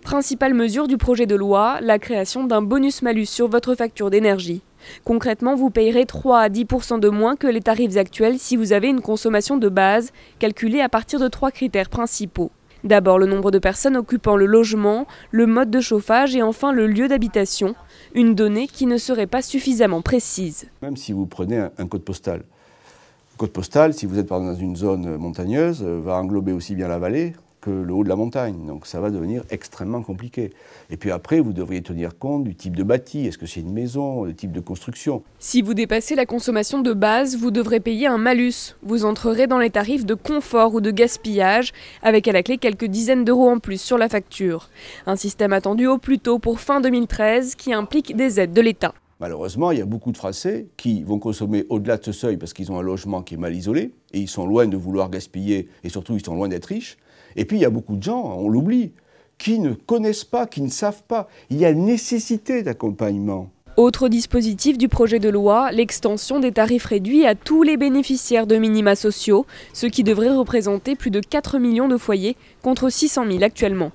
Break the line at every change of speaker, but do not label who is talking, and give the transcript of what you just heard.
Principale mesure du projet de loi, la création d'un bonus-malus sur votre facture d'énergie. Concrètement, vous payerez 3 à 10% de moins que les tarifs actuels si vous avez une consommation de base, calculée à partir de 3 critères principaux. D'abord, le nombre de personnes occupant le logement, le mode de chauffage et enfin le lieu d'habitation, une donnée qui ne serait pas suffisamment précise.
Même si vous prenez un code postal. Le code postal, si vous êtes par exemple dans une zone montagneuse, va englober aussi bien la vallée que le haut de la montagne. Donc ça va devenir extrêmement compliqué. Et puis après, vous devriez tenir compte du type de bâti. Est-ce que c'est une maison, le type de construction?
Si vous dépassez la consommation de base, vous devrez payer un malus. Vous entrerez dans les tarifs de confort ou de gaspillage, avec à la clé quelques dizaines d'euros en plus sur la facture. Un système attendu au plus tôt pour fin 2013 qui implique des aides de l'État.
Malheureusement, il y a beaucoup de Français qui vont consommer au-delà de ce seuil parce qu'ils ont un logement qui est mal isolé et ils sont loin de vouloir gaspiller et surtout ils sont loin d'être riches. Et puis il y a beaucoup de gens, on l'oublie, qui ne connaissent pas, qui ne savent pas. Il y a nécessité d'accompagnement.
Autre dispositif du projet de loi, l'extension des tarifs réduits à tous les bénéficiaires de minima sociaux, ce qui devrait représenter plus de 4 millions de foyers contre 600 000 actuellement.